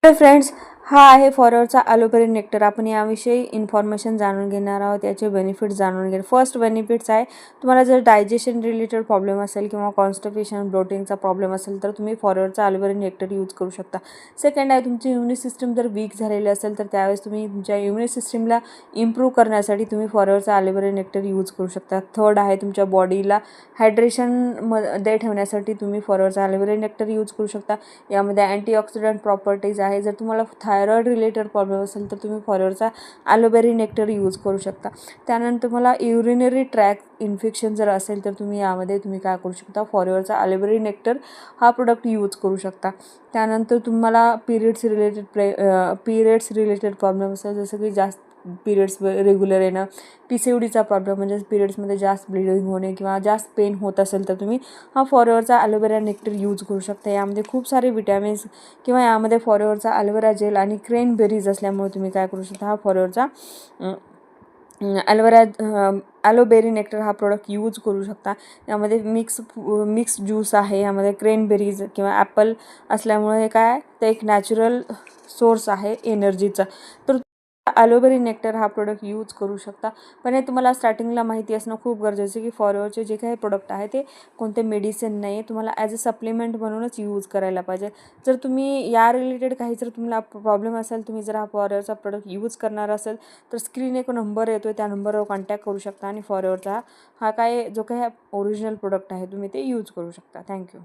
तर फ्रेंड्स, हा आहे फॉरएव्हरचा ॲलोवेरा नेक्टर. आपण याविषयी इन्फॉर्मेशन जाणून घेणार आहोत, याचे बेनिफिट्स जाणून घेणार. फर्स्ट बेनिफिट्स आहे, तुम्हाला जर डायजेशन रिलेटेड प्रॉब्लेम असेल किंवा कॉन्स्टिपेशन ब्लोटिंगचा प्रॉब्लेम असेल तर तुम्ही फॉरएव्हरचा ॲलोवेरा नेक्टर यूज करू शकता. सेकंड आहे, तुमची इम्युनी सिस्टम जर वीक झालेली असेल तर त्यावेळेस तुम्ही तुमच्या इम्युनी सिस्टमला इम्प्रूव्ह करण्यासाठी तुम्ही फॉरएव्हरचा ॲलोवेरा नेक्टर यूज करू शकता. थर्ड आहे, तुमच्या बॉडीला हायड्रेशनमध्ये ठेवण्यासाठी तुम्ही फॉरएव्हरचा ॲलोवेरा नेक्टर यूज करू शकता. यामध्ये अँटीऑक्सिडंट प्रॉपर्टीज आहे. जर तुम्हाला थायरॉइड रिलेटेड प्रॉब्लेम असेल तर तुम्ही फॉरएव्हरचा ॲलोवेरा नेक्टर यूज करू शकता. त्यानंतर तुम्हाला युरिनरी ट्रॅक इन्फेक्शन जर असेल तर यामध्ये तुम्ही काय करू शकता, फॉरएव्हरचा ॲलोवेरा नेक्टर हा प्रोडक्ट यूज करू शकता. त्यानंतर तुम्हाला पिरियड्स रिलेटेड प्रॉब्लेम असेल, जसं की जास्त पिरियड्स रेग्युलर येणं, PCODचा प्रॉब्लेम म्हणजे पिरियड्समध्ये जास्त ब्लिडिंग होणे किंवा जास्त पेन होत असेल तर तुम्ही हा फॉरएव्हरचा ॲलोवेरा नेक्टर यूज करू शकता. यामध्ये खूप सारे विटॅमिन्स किंवा यामध्ये फॉरएव्हरचा ॲलोवेरा जेल आणि क्रॅनबेरीज असल्यामुळे तुम्ही काय करू शकता, हा फॉरएव्हरचा ॲलोवेरा नेक्टर हा प्रोडक्ट यूज करू शकता. यामध्ये मिक्स ज्यूस आहे, यामध्ये क्रॅनबेरीज किंवा ॲपल असल्यामुळे हे काय ते एक नॅचरल सोर्स आहे एनर्जीचा. तर ॲलोवेरा नेक्टर हा प्रोडक्ट यूज करू शकता. पण हे तुम्हाला स्टार्टिंगला माहिती असणं खूप गरजेचं आहे की फॉरएव्हरचे जे काही प्रोडक्ट आहे ते कोणते मेडिसिन नाही आहे, तुम्हाला ॲज अ सप्लिमेंट म्हणूनच यूज करायला पाहिजे. जर तुम्ही या रिलेटेड काही जर तुम्हाला प्रॉब्लेम असेल, तुम्ही जर हा फॉरएव्हरचा प्रोडक्ट यूज करणार असेल तर स्क्रीन एक नंबर येतो आहे, त्या नंबरवर कॉन्टॅक्ट करू शकता आणि फॉरएव्हरचा हा काय जो काही ओरिजिनल प्रोडक्ट आहे तुम्ही ते यूज करू शकता. थँक्यू.